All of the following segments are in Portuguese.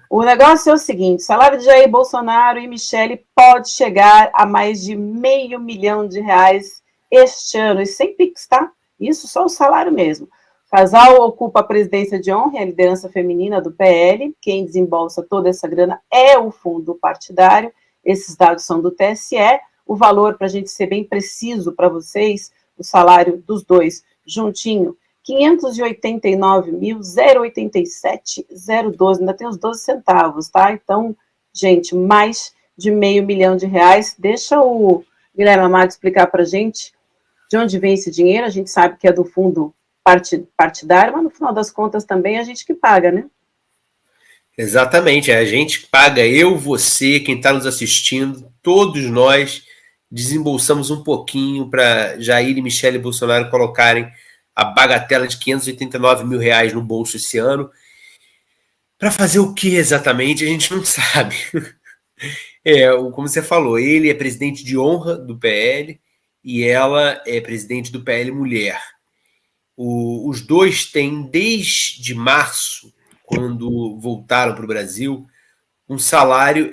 O negócio é o seguinte: o salário de Jair Bolsonaro e Michele pode chegar a mais de R$ 500 mil este ano, e sem Pix, tá? Isso só o salário mesmo. O casal ocupa a presidência de honra e a liderança feminina do PL. Quem desembolsa toda essa grana é o fundo partidário. Esses dados são do TSE. O valor, para a gente ser bem preciso para vocês, o salário dos dois juntinho, 589.087,012, ainda tem os 12 centavos, tá? Então, gente, mais de R$ 500 mil. Deixa o Guilherme Amado explicar para a gente de onde vem esse dinheiro. A gente sabe que é do fundo partidário, mas no final das contas também é a gente que paga, né? Exatamente, é a gente que paga, eu, você, quem está nos assistindo, todos nós desembolsamos um pouquinho para Jair e Michele Bolsonaro colocarem a bagatela de R$ 589 mil no bolso esse ano. Para fazer o que exatamente, a gente não sabe. Como você falou, ele é presidente de honra do PL e ela é presidente do PL Mulher. Os dois têm, desde março, quando voltaram para o Brasil, um salário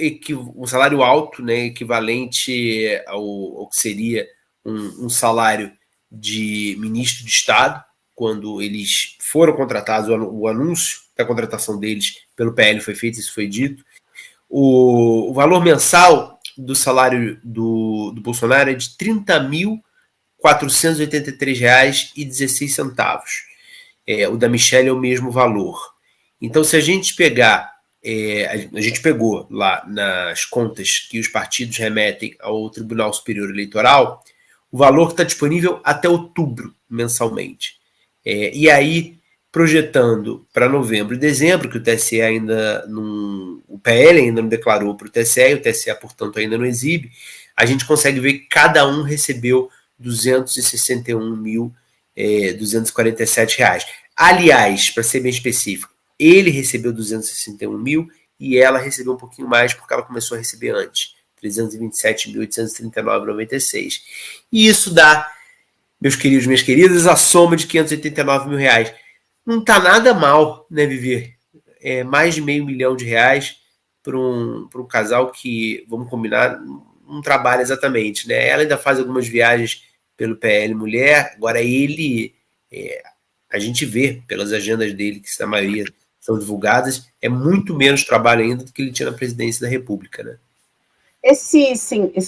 alto, né, equivalente ao que seria um salário de ministro de Estado, quando eles foram contratados. O anúncio da contratação deles pelo PL foi feito, isso foi dito. O valor mensal do salário do Bolsonaro é de R$ 30.483,16. O da Michelle é o mesmo valor. Então, se a gente pegar, a gente pegou lá nas contas que os partidos remetem ao Tribunal Superior Eleitoral, o valor que está disponível até outubro, mensalmente. E aí, projetando para novembro e dezembro, que o TSE ainda não... O PL ainda não declarou para o TSE, e o TSE, portanto, ainda não exibe, a gente consegue ver que cada um recebeu R$ 261.247. Aliás, para ser bem específico, ele recebeu 261 mil e ela recebeu um pouquinho mais porque ela começou a receber antes, 327.839,96. E isso dá, meus queridos, minhas queridas, a soma de R$ 589 mil. Não está nada mal, né, Vivi? Mais de R$ 500 mil para um casal que, vamos combinar, não trabalha exatamente, né? Ela ainda faz algumas viagens pelo PL Mulher, agora ele, a gente vê pelas agendas dele, que a maioria são divulgadas, é muito menos trabalho ainda do que ele tinha na presidência da República, né? Esse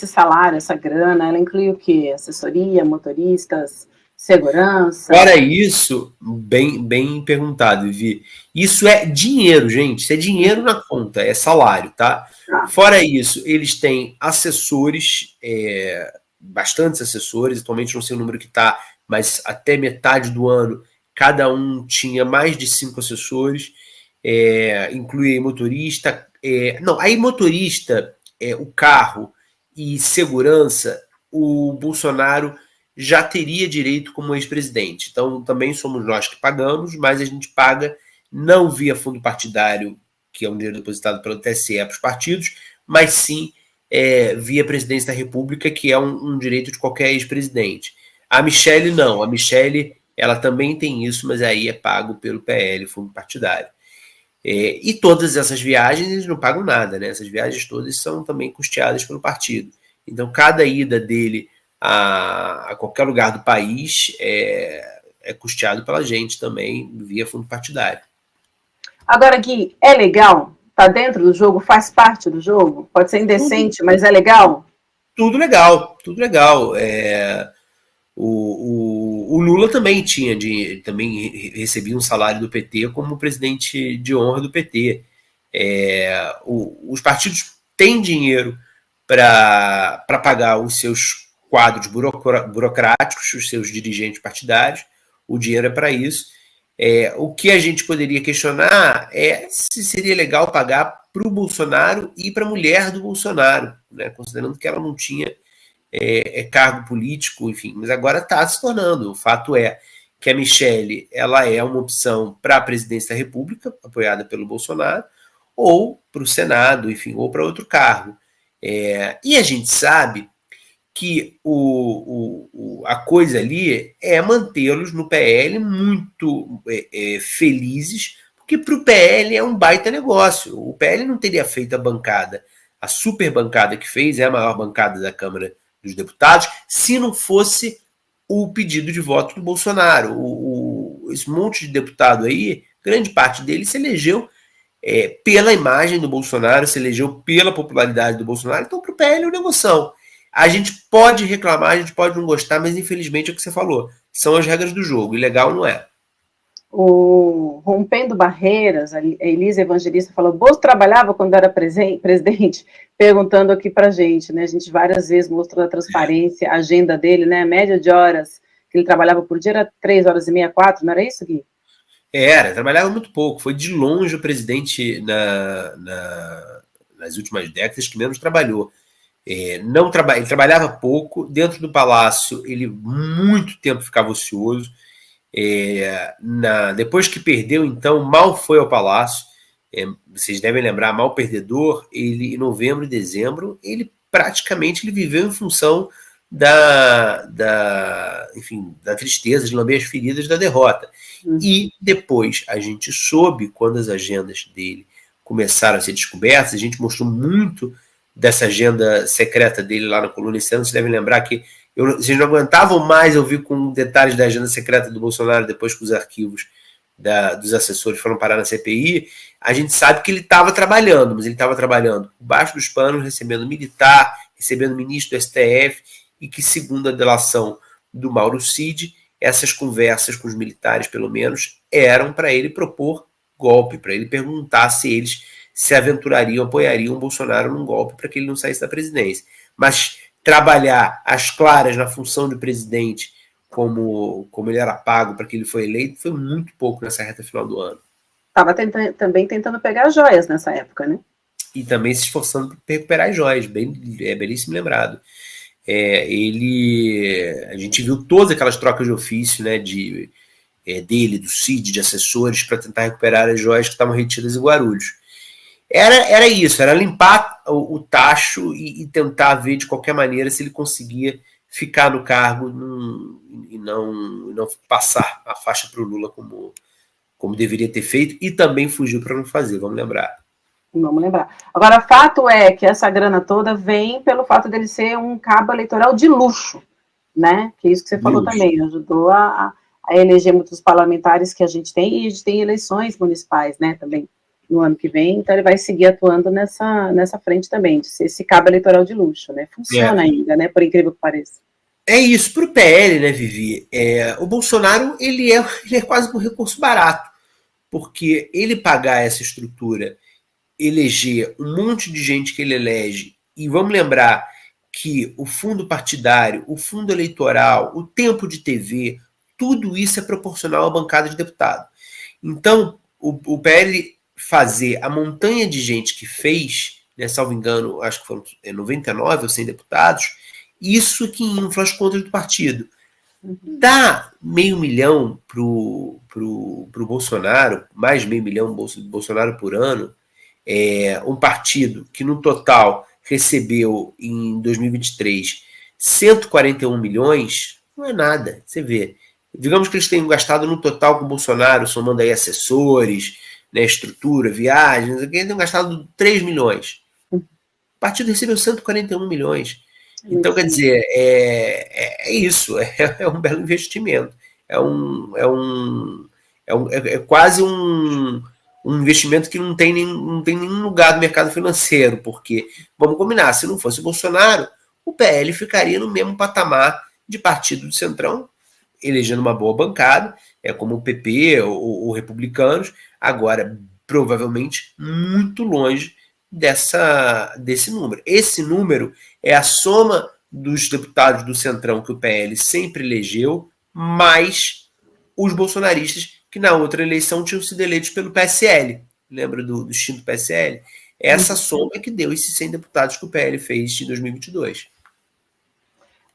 salário, essa grana, ela inclui o quê? Assessoria, motoristas, segurança? Fora isso, bem perguntado, Vivi. Isso é dinheiro, gente. Isso é dinheiro na conta, é salário, tá? Fora isso, eles têm assessores, bastantes assessores. Atualmente não sei o número que está, mas até metade do ano cada um tinha mais de 5 assessores. Inclui motorista. Não, aí motorista, o carro e segurança, o Bolsonaro já teria direito como ex-presidente. Então, também somos nós que pagamos, mas a gente paga não via fundo partidário, que é um dinheiro depositado pelo TSE para os partidos, mas sim via presidência da República, que é um direito de qualquer ex-presidente. A Michele não. A Michele, ela também tem isso, mas aí é pago pelo PL, fundo partidário. E todas essas viagens, eles não pagam nada, né? Essas viagens todas são também custeadas pelo partido. Então, cada ida dele a qualquer lugar do país é custeado pela gente também, via fundo partidário. Agora, Gui, é legal? Tá dentro do jogo? Faz parte do jogo? Pode ser indecente, mas é legal? Tudo legal, tudo legal. O Lula também também recebia um salário do PT como presidente de honra do PT. Os partidos têm dinheiro para pagar os seus quadros burocráticos, os seus dirigentes partidários. O dinheiro é para isso. O que a gente poderia questionar é se seria legal pagar para o Bolsonaro e para a mulher do Bolsonaro, né? Considerando que ela não tinha cargo político, enfim, mas agora está se tornando. O fato é que a Michele, ela é uma opção para a presidência da República, apoiada pelo Bolsonaro, ou para o Senado, enfim, ou para outro cargo. E a gente sabe que a coisa ali é mantê-los no PL muito felizes, porque para o PL é um baita negócio. O PL não teria feito a bancada, a super bancada que fez, é a maior bancada da Câmara dos Deputados, se não fosse o pedido de voto do Bolsonaro. Esse monte de deputado aí, grande parte dele se elegeu pela imagem do Bolsonaro, se elegeu pela popularidade do Bolsonaro. Então, para o PL é uma negociação. A gente pode reclamar, a gente pode não gostar, mas infelizmente é o que você falou. São as regras do jogo, e legal não é. O Rompendo Barreiras, a Elisa Evangelista falou, Bozo trabalhava quando era presidente, perguntando aqui pra gente, né, a gente várias vezes mostrou a transparência, a agenda dele, né, a média de horas que ele trabalhava por dia era 3 horas e meia, 4, não era isso, Gui? Trabalhava muito pouco, foi de longe o presidente nas últimas décadas que menos trabalhou. Ele trabalhava pouco, dentro do palácio ele muito tempo ficava ocioso, depois que perdeu, então, mal foi ao palácio, vocês devem lembrar, mal perdedor, ele em novembro e dezembro, ele praticamente viveu em função enfim, da tristeza, de lamber as feridas da derrota. E depois a gente soube, quando as agendas dele começaram a ser descobertas, a gente mostrou muito dessa agenda secreta dele lá na coluna esse ano. Vocês devem lembrar que vocês não aguentavam mais ouvir com detalhes da agenda secreta do Bolsonaro depois que os arquivos dos assessores foram parar na CPI. A gente sabe que ele estava trabalhando, mas ele estava trabalhando por baixo dos panos, recebendo militar, recebendo ministro do STF, e que, segundo a delação do Mauro Cid, essas conversas com os militares, pelo menos, eram para ele propor golpe, para ele perguntar se eles se aventurariam, apoiariam o Bolsonaro num golpe para que ele não saísse da presidência. Mas trabalhar às claras na função de presidente, como ele era pago para que ele foi eleito, foi muito pouco nessa reta final do ano. Estava também tentando pegar joias nessa época, né? E também se esforçando para recuperar as joias, belíssimo lembrado. A gente viu todas aquelas trocas de ofício, né, dele, do Cid, de assessores, para tentar recuperar as joias que estavam retidas em Guarulhos. Era isso, era limpar o tacho e tentar ver de qualquer maneira se ele conseguia ficar no cargo e não passar a faixa para o Lula como deveria ter feito, e também fugiu para não fazer, vamos lembrar. Vamos lembrar. Agora, fato é que essa grana toda vem pelo fato dele ser um cabo eleitoral de luxo, né? Que é isso que você falou também, ajudou a eleger muitos parlamentares que a gente tem, e a gente tem eleições municipais, né, também, no ano que vem, então ele vai seguir atuando nessa frente também, de ser esse cabo eleitoral de luxo, né? Funciona ainda, né? Por incrível que pareça. É isso, para o PL, né, Vivi? O Bolsonaro, ele é quase um recurso barato, porque ele pagar essa estrutura, eleger um monte de gente que ele elege, e vamos lembrar que o fundo partidário, o fundo eleitoral, o tempo de TV, tudo isso é proporcional à bancada de deputado. Então, o PL fazer a montanha de gente que fez, né, salvo engano, acho que foram 99 ou 100 deputados, isso que infla as contas do partido. Dá $500 mil pro Bolsonaro, mais $500 mil Bolsonaro por ano, um partido que no total recebeu em 2023 141 milhões, não é nada, você vê. Digamos que eles tenham gastado no total com o Bolsonaro, somando aí assessores, né, estrutura, viagens, eles tenham gastado 3 milhões. O partido recebeu 141 milhões. Então, quer dizer, é isso, é um belo investimento. É quase um investimento que não tem nenhum lugar no mercado financeiro, porque, vamos combinar, se não fosse o Bolsonaro, o PL ficaria no mesmo patamar de partido do Centrão, elegendo uma boa bancada, como o PP ou Republicanos, agora provavelmente muito longe desse número. Esse número é a soma dos deputados do Centrão que o PL sempre elegeu, mais os bolsonaristas que na outra eleição tinham sido eleitos pelo PSL. Lembra do extinto PSL? Essa soma é que deu esses 100 deputados que o PL fez em 2022.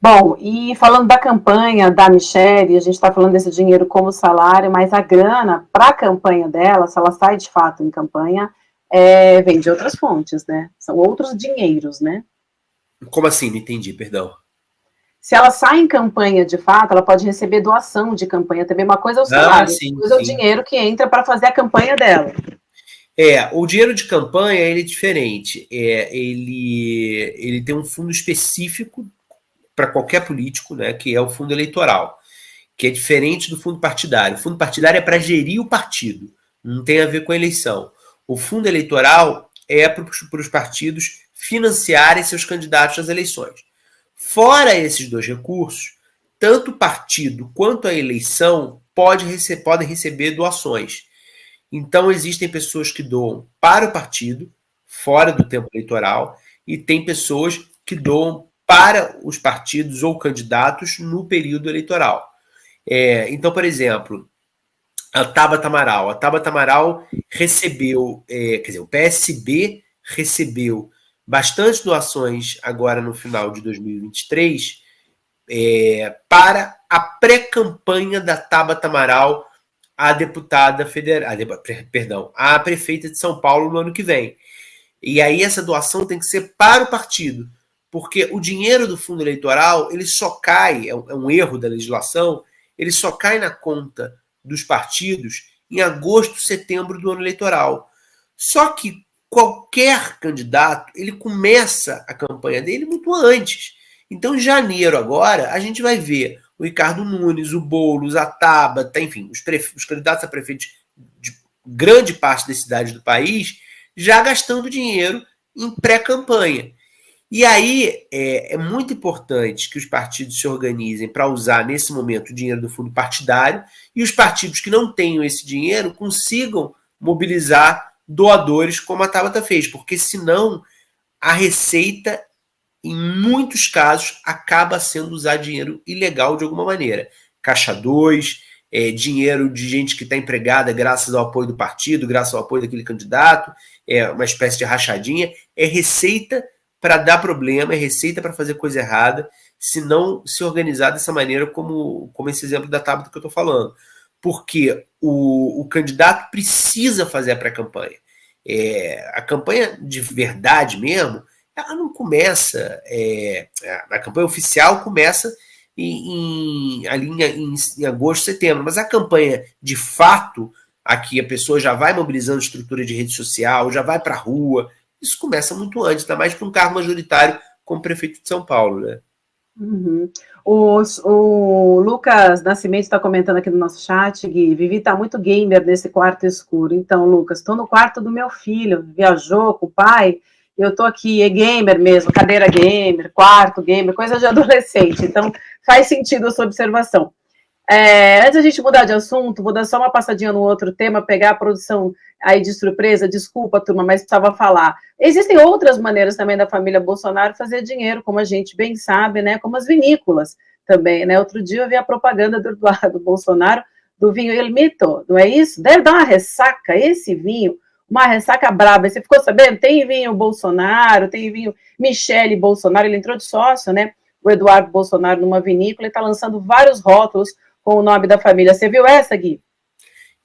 Bom, e falando da campanha da Michelle, a gente está falando desse dinheiro como salário, mas a grana para a campanha dela, se ela sai de fato em campanha, vem de outras fontes, né? São outros dinheiros, né? Como assim? Não entendi, perdão. Se ela sai em campanha de fato, ela pode receber doação de campanha também. Uma coisa é o salário, sim, outra coisa é o dinheiro que entra para fazer a campanha dela. O dinheiro de campanha ele é diferente. Ele tem um fundo específico para qualquer político, né, que é o fundo eleitoral, que é diferente do fundo partidário. O fundo partidário é para gerir o partido, não tem a ver com a eleição. O fundo eleitoral é para os partidos financiarem seus candidatos às eleições. Fora esses dois recursos, tanto o partido quanto a eleição podem receber doações. Então, existem pessoas que doam para o partido, fora do tempo eleitoral, e tem pessoas que doam para os partidos ou candidatos no período eleitoral. Então, por exemplo, a Tabata Amaral. A Tabata Amaral recebeu, o PSB recebeu bastante doações agora no final de 2023 para a pré-campanha da Tabata Amaral a deputada federal, a prefeita de São Paulo no ano que vem. E aí essa doação tem que ser para o partido, porque o dinheiro do fundo eleitoral, ele só cai, é um erro da legislação, ele só cai na conta dos partidos em agosto, setembro do ano eleitoral. Só que qualquer candidato, ele começa a campanha dele muito antes. Então, em janeiro agora, a gente vai ver o Ricardo Nunes, o Boulos, a Tabata, enfim, os candidatos a prefeitos de grande parte das cidades do país já gastando dinheiro em pré-campanha. E aí é muito importante que os partidos se organizem para usar, nesse momento, o dinheiro do fundo partidário e os partidos que não tenham esse dinheiro consigam mobilizar doadores como a Tabata fez, porque senão a receita, em muitos casos, acaba sendo usar dinheiro ilegal de alguma maneira. Caixa 2, dinheiro de gente que está empregada graças ao apoio do partido, graças ao apoio daquele candidato, uma espécie de rachadinha, é receita para dar problema, é receita para fazer coisa errada, se não se organizar dessa maneira como esse exemplo da Tabata que eu estou falando. Porque o candidato precisa fazer a pré-campanha. A campanha de verdade mesmo, ela não começa, a campanha oficial começa ali em agosto, setembro, mas a campanha de fato, aqui a pessoa já vai mobilizando estrutura de rede social, já vai para a rua, isso começa muito antes, ainda mais para um cargo majoritário como prefeito de São Paulo, né? Uhum. O Lucas Nascimento está comentando aqui no nosso chat, Gui, Vivi está muito gamer nesse quarto escuro. Então, Lucas, estou no quarto do meu filho, viajou com o pai, eu estou aqui, é gamer mesmo, cadeira gamer, quarto gamer, coisa de adolescente. Então, faz sentido a sua observação. Antes da gente mudar de assunto, vou dar só uma passadinha no outro tema, pegar a produção aí de surpresa, desculpa, turma, mas precisava falar. Existem outras maneiras também da família Bolsonaro fazer dinheiro, como a gente bem sabe, né, como as vinícolas também, né, outro dia eu vi a propaganda do Eduardo Bolsonaro do vinho El Mito, não é isso? Deve dar uma ressaca, esse vinho, uma ressaca braba, você ficou sabendo? Tem vinho Bolsonaro, tem vinho Michele Bolsonaro, ele entrou de sócio, né, o Eduardo Bolsonaro numa vinícola e está lançando vários rótulos com o nome da família. Você viu essa, Gui?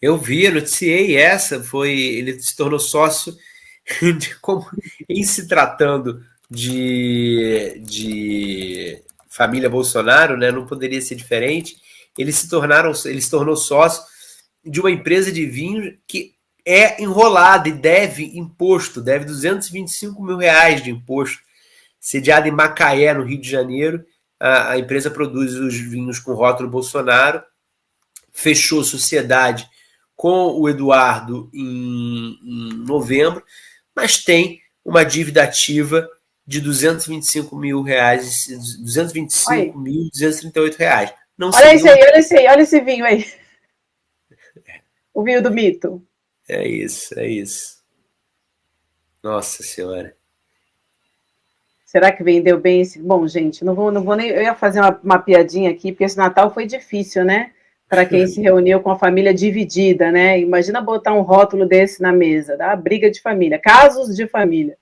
Eu vi, noticiei essa, ele se tornou sócio em se tratando de família Bolsonaro, né? Não poderia ser diferente. Ele se tornou sócio de uma empresa de vinho que é enrolada e deve imposto, deve R$225 mil de imposto, sediada em Macaé, no Rio de Janeiro. A empresa produz os vinhos com rótulo Bolsonaro, fechou sociedade com o Eduardo em novembro, mas tem uma dívida ativa de R$225.238. Olha isso aí, olha isso aí, olha esse vinho aí. O vinho do mito. É isso. Nossa Senhora. Será que vendeu bem esse? Bom, gente, não vou nem. Eu ia fazer uma piadinha aqui, porque esse Natal foi difícil, né? Para quem se reuniu com a família dividida, né? Imagina botar um rótulo desse na mesa, tá? Briga de família, casos de família.